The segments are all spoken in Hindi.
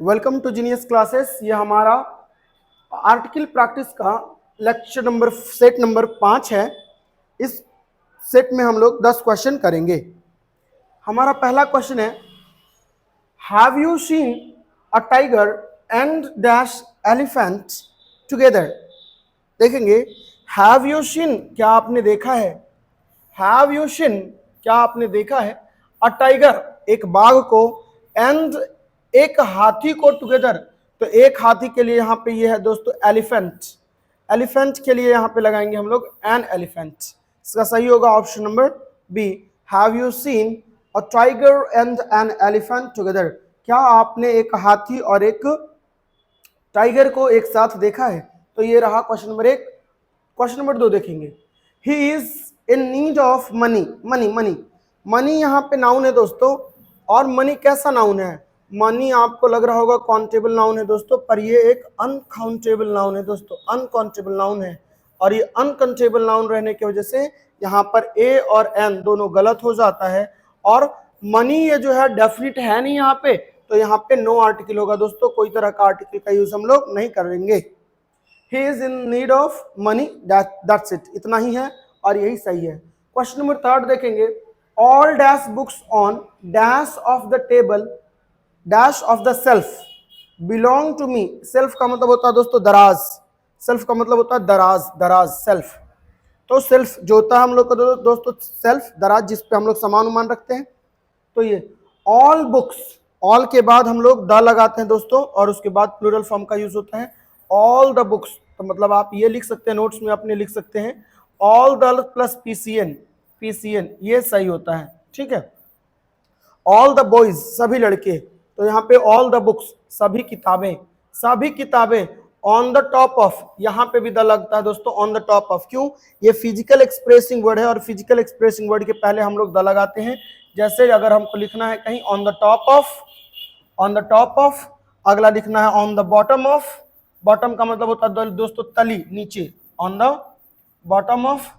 Welcome to genius classes. ये हमारा आर्टिकल प्रैक्टिस का लेक्चर नंबर सेट नंबर 5 है। इस सेट में हम लोग 10 क्वेश्चन करेंगे। हमारा पहला क्वेश्चन है, have you seen a tiger and dash elephant together. देखेंगे, हैव यू सीन क्या आपने देखा है, हैव यू सीन क्या आपने देखा है, अ टाइगर एक बाघ को, एंड एक हाथी को टुगेदर। तो एक हाथी के लिए यहाँ पे ये है दोस्तों एलिफेंट, एलिफेंट के लिए यहाँ पे लगाएंगे हम लोग एन एलिफेंट। इसका सही होगा option number B, have you seen a tiger and an elephant together. क्या आपने एक हाथी और एक टाइगर को एक साथ देखा है। तो ये रहा क्वेश्चन नंबर 1। क्वेश्चन नंबर 2 देखेंगे, he is in need of money. Money money money यहाँ पे नाउन है दोस्तों, और मनी कैसा नाउन है। मनी आपको लग रहा होगा काउंटेबल नाउन है दोस्तों, पर ये एक अनकाउंटेबल नाउन है दोस्तों, अनकाउंटेबल नाउन है। और ये अनकाउंटेबल नाउन रहने की वजह से यहाँ पर ए और एन दोनों गलत हो जाता है। और मनी ये जो है डेफिनेट है नहीं यहाँ पे, तो यहाँ पे नो आर्टिकल होगा दोस्तों, कोई तरह का आर्टिकल का यूज हम लोग नहीं करेंगे। He is in need of money, that's it, इतना ही है और यही सही है। क्वेश्चन नंबर 3 देखेंगे, all dash books on dash of the table dash of the shelf belong to me. Shelf का मतलब होता है दोस्तों दराज, सेल्फ का मतलब होता है दराज, दराज सेल्फ। तो सेल्फ जो होता है हम लोग का दोस्तों सेल्फ, दराज जिस पे हम लोग सामान उमान रखते हैं। तो ये ऑल बुक्स, ऑल के बाद हम लोग द लगाते हैं दोस्तों, और उसके बाद प्लूरल फॉर्म का यूज होता है ऑल द बुक्स। तो मतलब आप ये लिख सकते हैं, नोट्स में अपने लिख सकते हैं all the plus PCN, PCN ये सही होता है, ठीक है। ऑल द बॉयज सभी लड़के, तो यहाँ पे ऑल द बुक्स सभी किताबें, सभी किताबें। ऑन द टॉप ऑफ, यहाँ पे भी द लगता है दोस्तों, ऑन द टॉप ऑफ। क्यों, ये फिजिकल एक्सप्रेसिंग वर्ड है, और फिजिकल एक्सप्रेसिंग वर्ड के पहले हम लोग द लगाते हैं। जैसे अगर हमको लिखना है कहीं on the top of, on the top of, अगला लिखना है on the bottom of. Bottom का मतलब होता है दोस्तों तली, नीचे, ऑन द बॉटम ऑफ।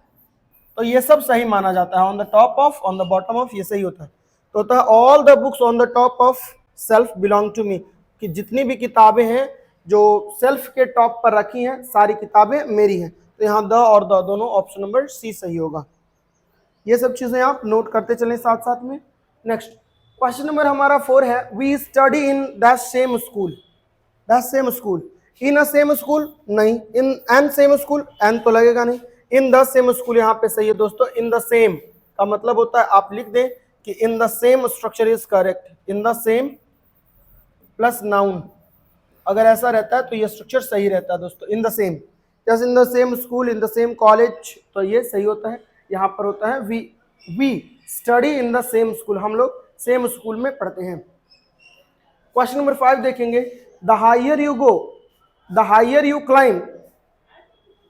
तो ये सब सही माना जाता है, on the top of, on the bottom of, ये सही होता है। तो होता है all the books on the top of shelf belong to me, कि जितनी भी किताबें हैं जो सेल्फ के टॉप पर रखी हैं सारी किताबें मेरी हैं। तो यहाँ द और द दोनों ऑप्शन नंबर सी सही होगा। ये सब चीजें आप नोट करते चलें साथ साथ में। नेक्स्ट क्वेश्चन नंबर हमारा 4 है, we study in that same school, that same school. In a same school नहीं, in an same school, an तो लगेगा नहीं। इन द सेम स्कूल यहाँ पे सही है दोस्तों। इन द सेम का मतलब होता है, आप लिख दें कि इन the same structure is correct, in the same plus noun, अगर ऐसा रहता है तो ये स्ट्रक्चर सही रहता है दोस्तों, इन द सेम। जैसे in the same school, in the same college, तो ये सही होता है। यहाँ पर होता है we study in the same school, हम लोग सेम स्कूल में पढ़ते हैं। क्वेश्चन नंबर 5 देखेंगे, the higher you go, the higher you climb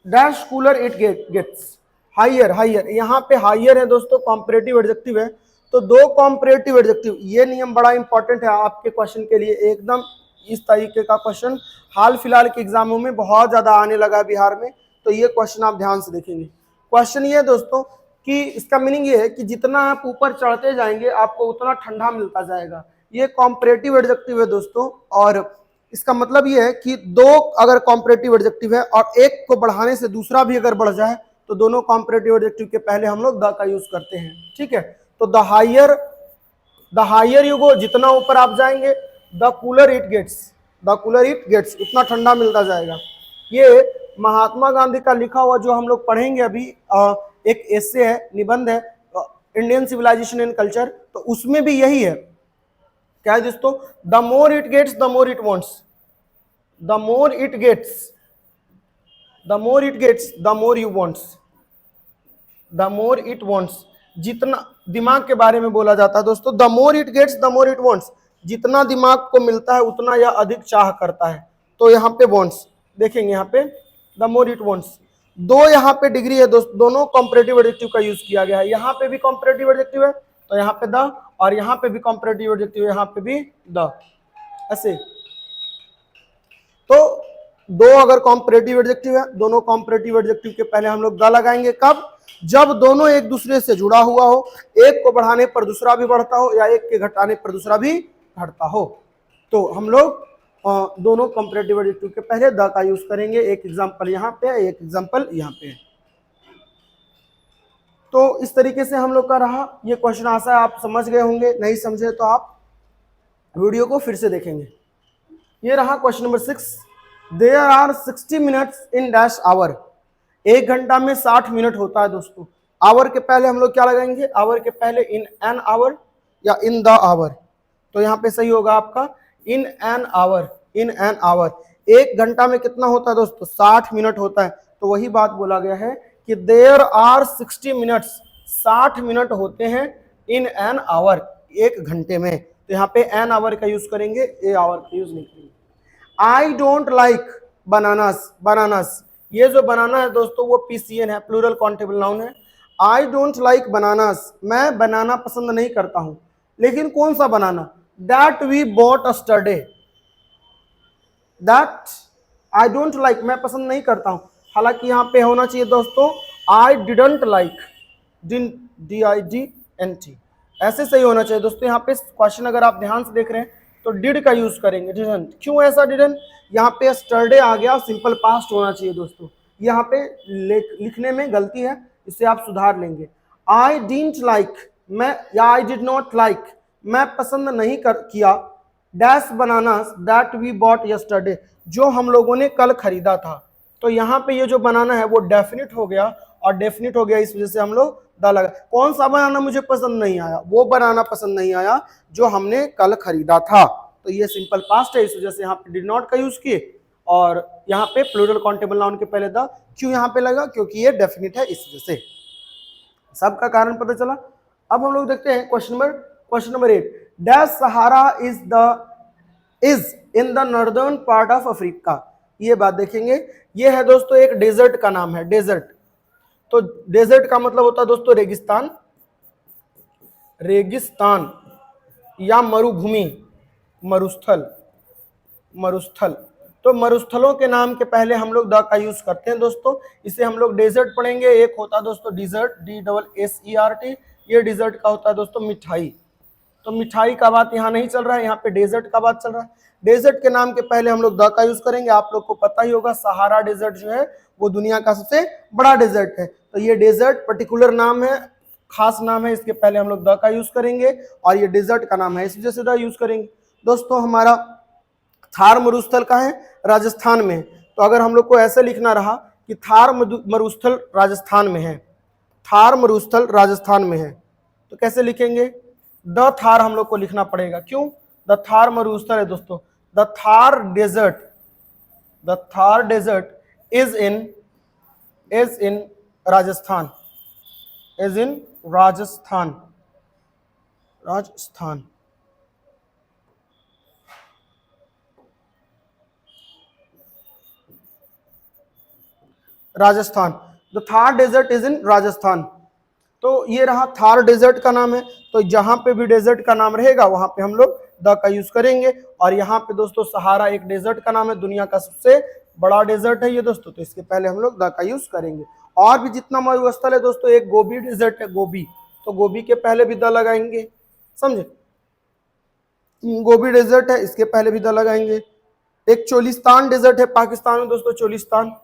dash cooler it gets. Higher, higher यहाँ पे हायर है दोस्तों, कॉम्परेटिव एडजेक्टिव है। तो दो कॉम्परेटिव एडजेक्टिव, ये नियम बड़ा इंपॉर्टेंट है आपके क्वेश्चन के लिए। एकदम इस तरीके का क्वेश्चन हाल फिलहाल के एग्जामों में बहुत ज्यादा आने लगा बिहार में, तो ये क्वेश्चन आप ध्यान से देखेंगे। क्वेश्चन ये है दोस्तों कि इसका मीनिंग ये है कि जितना आप ऊपर चढ़ते जाएंगे आपको उतना ठंडा मिलता जाएगा। ये कॉम्परेटिव एडजेक्टिव है दोस्तों, और इसका मतलब ये है कि दो अगर कॉम्परेटिव एडजेक्टिव है और एक को बढ़ाने से दूसरा भी अगर बढ़ जाए तो दोनों कॉम्परेटिव एडजेक्टिव के पहले हम लोग द का यूज करते हैं, ठीक है। तो द हायर यू गो, जितना ऊपर आप जाएंगे, the cooler it gets, the cooler it gets, उतना ठंडा मिलता जाएगा। ये महात्मा गांधी का लिखा हुआ जो हम लोग पढ़ेंगे अभी, एक एसे है, निबंध है, इंडियन सिविलाइजेशन एंड कल्चर, तो उसमें भी यही है। क्या है दोस्तों, the more it gets the more it wants, the more it gets, the more it gets the more you wants, the more it wants. जितना दिमाग के बारे में बोला जाता है दोस्तों, the more it gets the more it wants, जितना दिमाग को मिलता है उतना यह अधिक चाह करता है। तो यहाँ पे वॉन्ट्स देखेंगे, यहाँ पे द मोर इट वॉन्ट्स। दो यहाँ पे डिग्री है दोस्तों, दोनों कॉम्परेटिव एडजेक्टिव का यूज किया गया है। यहाँ पे भी कॉम्परेटिव एडजेक्टिव है तो यहाँ पे द, और यहाँ पे भी कॉम्परेटिव एडजेक्टिव है, यहाँ पे भी द, ऐसे। तो दो अगर कॉम्परेटिव एडजेक्टिव है, दोनों कॉम्परेटिव एडजेक्टिव के पहले हम लोग द लगाएंगे। कब, जब दोनों एक दूसरे से जुड़ा हुआ हो, एक को बढ़ाने पर दूसरा भी बढ़ता हो या एक के घटाने पर दूसरा भी घटता हो। तो हम लोग दोनों कंपैरेटिव एडजेक्टिव के पहले द का यूज करेंगे। एक एग्जांपल यहाँ पे है, एक एग्जांपल यहाँ पे है। तो इस तरीके से हम लोग का रहा। ये क्वेश्चन आशा है आप समझ गए होंगे, नहीं समझे तो आप वीडियो को फिर से देखेंगे। ये रहा question number 6। There are 60 minutes in dash hour. 1 घंटा में 60 मिनट होता है दोस्तों। आवर के पहले हम लोग क्या लगाएंगे? आवर के पहले इन एन आवर या इन द आवर। तो यहाँ पे सही होगा आपका in an hour, in an hour. 1 घंटा में कितना होता है दोस्तों? 60 मिनट होता है। तो वही बात बोला गया है कि देयर आर 60 मिनट्स, 60 मिनट होते हैं इन एन आवर, 1 घंटे में। तो यहाँ पे एन आवर का यूज करेंगे, ए आवर का यूज नहीं करेंगे। आई डोंट लाइक बनानास, बनानास, ये जो बनाना है दोस्तों वो पीसीएन है, प्लूरल काउंटेबल नाउन है। आई डोंट लाइक बनानास, मैं बनाना पसंद नहीं करता हूं। लेकिन कौन सा banana? That we bought yesterday, that I don't like, मैं पसंद नहीं करता हूं। हालांकि यहाँ पे होना चाहिए दोस्तों आई डिडंट लाइक, DIDNT, ऐसे सही होना चाहिए दोस्तों। यहाँ पे क्वेश्चन अगर आप ध्यान से देख रहे हैं तो डिड का यूज करेंगे, डिडंट। क्यों ऐसा डिडंट? यहाँ पे स्टरडे आ गया, सिंपल पास्ट होना चाहिए दोस्तों। यहाँ पे लिखने में गलती है, इसे आप सुधार लेंगे। आई डिडंट लाइक, मैं, या आई डिड नॉट लाइक, मैं पसंद नहीं किया dash bananas that we bought yesterday, जो हम लोगों ने कल खरीदा था। तो यहाँ पे ये जो बनाना है वो डेफिनिट हो गया, और डेफिनिट हो गया इस वजह से हम लोग द लगा। कौन सा बनाना मुझे पसंद नहीं आया? वो बनाना पसंद नहीं आया जो हमने कल खरीदा था। तो ये सिंपल पास्ट है, इस वजह से यहाँ पे डिड नॉट का यूज किए, और यहाँ पे प्लूरल काउंटेबल नाउन के पहले द क्यों यहाँ पे लगा? क्योंकि ये डेफिनिट है, इस वजह से। सबका कारण पता चला। अब हम लोग देखते हैं question number 8। Dash Sahara is in the northern part of Africa. ये बात देखेंगे, ये है दोस्तों एक डेजर्ट का नाम है, डेजर्ट। तो डेजर्ट का मतलब होता है दोस्तों रेगिस्तान, रेगिस्तान या मरुभूमि, मरुस्थल, मरुस्थल। तो मरुस्थलों के नाम के पहले हम लोग द का यूज करते हैं दोस्तों। इसे हम लोग डेजर्ट पढ़ेंगे। एक होता है दोस्तों डिजर्ट, DSSERT, ये डिजर्ट का होता है दोस्तों मिठाई। तो मिठाई का बात यहाँ नहीं चल रहा है, यहाँ पे डेजर्ट का बात चल रहा है। डेजर्ट के नाम के पहले हम लोग द का यूज करेंगे। आप लोग को पता ही होगा सहारा डेजर्ट जो है वो दुनिया का सबसे बड़ा डेजर्ट है। तो ये डेजर्ट पर्टिकुलर नाम है, खास नाम है, इसके पहले हम लोग द का यूज करेंगे, और ये डेजर्ट का नाम है, इस वजह से द यूज करेंगे। दोस्तों हमारा थार मरुस्थल का है, राजस्थान में। तो अगर हम लोग को ऐसे लिखना रहा कि थार मरुस्थल राजस्थान में है, थार मरुस्थल राजस्थान में है, तो कैसे लिखेंगे? द थार हम लोग को लिखना पड़ेगा। क्यों? द थार मरुस्थल है दोस्तों। The Thar desert, the Thar desert is in Rajasthan, is in Rajasthan, Rajasthan. Rajasthan, the Thar desert is in Rajasthan. तो ये रहा थार डेजर्ट का नाम है। तो जहां पे भी डेजर्ट का नाम रहेगा वहां पे हम लोग द का यूज करेंगे। और यहाँ पे दोस्तों सहारा एक डेजर्ट का नाम है, दुनिया का सबसे बड़ा डेजर्ट है ये दोस्तों, तो इसके पहले हम लोग द का यूज करेंगे। और भी जितना मरुस्थल है दोस्तों, एक गोबी डेजर्ट है, गोबी, तो गोबी के पहले भी द लगाएंगे, समझे? गोबी डेजर्ट है, इसके पहले भी द लगाएंगे। एक चोलिस्तान डेजर्ट है पाकिस्तान में दोस्तों, चोलिस्तान,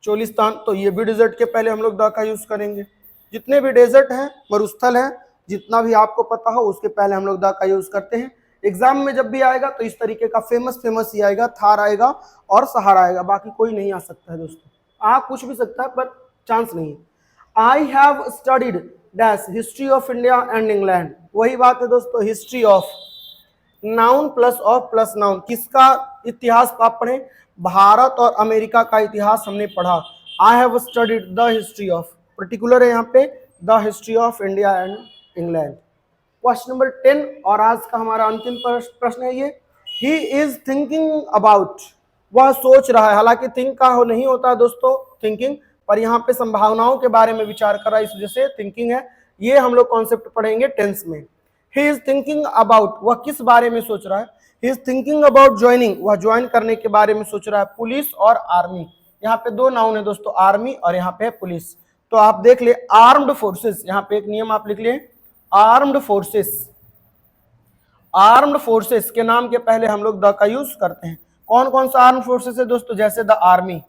चोलिस्तान, तो ये भी डेजर्ट के पहले हम लोग द का यूज करेंगे। जितने भी डेजर्ट हैं, मरुस्थल हैं, जितना भी आपको पता हो उसके पहले हम लोग द का यूज करते हैं। एग्जाम में जब भी आएगा तो इस तरीके का फेमस ही आएगा, थार आएगा और सहारा आएगा, बाकी कोई नहीं आ सकता है दोस्तों। आ कुछ भी सकता है पर चांस नहीं है। I have studied dash history of India and England. वही बात है दोस्तों, history of, noun plus of plus noun. किसका इतिहास आप पढ़े? भारत और अमेरिका का इतिहास हमने पढ़ा। I have studied the history of, particular है यहाँ पे, the history of India and England. Question number 10 और आज का हमारा अंतिम प्रश्न है ये। ही इज थिंकिंग अबाउट, वह सोच रहा है। हालांकि थिंक का नहीं होता है दोस्तों थिंकिंग, पर यहाँ पे संभावनाओं के बारे में विचार कर रहा है, इस वजह से थिंकिंग है। ये हम लोग कॉन्सेप्ट पढ़ेंगे टेंस में। ही इज थिंकिंग अबाउट, वह किस बारे में सोच रहा है? He is thinking about joining, वह ज्वाइन करने के बारे में सोच रहा है पुलिस और आर्मी। यहाँ पे दो नाउन है दोस्तों, आर्मी और यहाँ पे पुलिस। तो आप देख ले आर्म्ड फोर्सेस, यहाँ पे एक नियम आप लिख ले, आर्म्ड फोर्सेस, आर्म्ड फोर्सेस के नाम के पहले हम लोग द का यूज करते हैं। कौन कौन सा आर्म्ड फोर्सेस है दोस्तों? जैसे द आर्मी,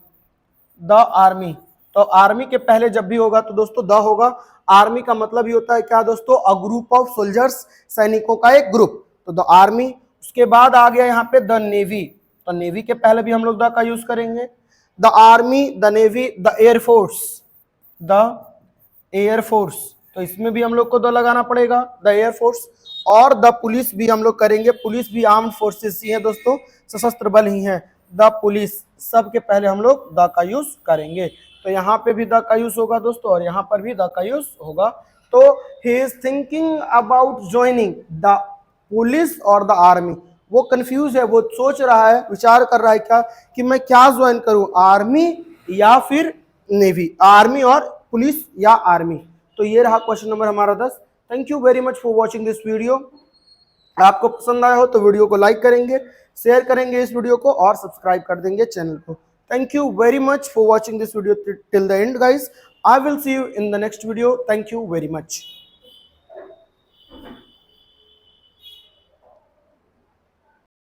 तो आर्मी के पहले जब भी होगा तो दोस्तों द होगा। आर्मी का मतलब ही होता है क्या दोस्तों? अ ग्रुप ऑफ सोल्जर्स, सैनिकों का एक ग्रुप, तो द आर्मी। उसके बाद आ गया यहाँ पे द नेवी, तो नेवी के पहले भी हम लोग द का यूज करेंगे। The army, the navy, the air force, तो इसमें भी हम लोग को द लगाना पड़ेगा, द एयरफोर्स। और द पुलिस भी हम लोग करेंगे, पुलिस भी आर्म्ड फोर्सेस ही है दोस्तों, सशस्त्र बल ही है। द पुलिस, सबके पहले हम लोग द का यूज करेंगे, तो यहाँ पे भी द का यूज होगा दोस्तों, और यहाँ पर भी द का यूज होगा। तो he is thinking about joining the police और द आर्मी, वो कंफ्यूज है, वो सोच रहा है, विचार कर रहा है क्या कि मैं क्या ज्वाइन करूं, आर्मी या फिर नेवी, आर्मी और पुलिस या आर्मी। तो ये रहा क्वेश्चन नंबर हमारा 10। Thank you very much for watching this video. आपको पसंद आया हो तो वीडियो को लाइक करेंगे, शेयर करेंगे इस वीडियो को, और सब्सक्राइब कर देंगे चैनल को। Thank you very much for watching this video till the end guys. I will see you in the next video. Thank you very much.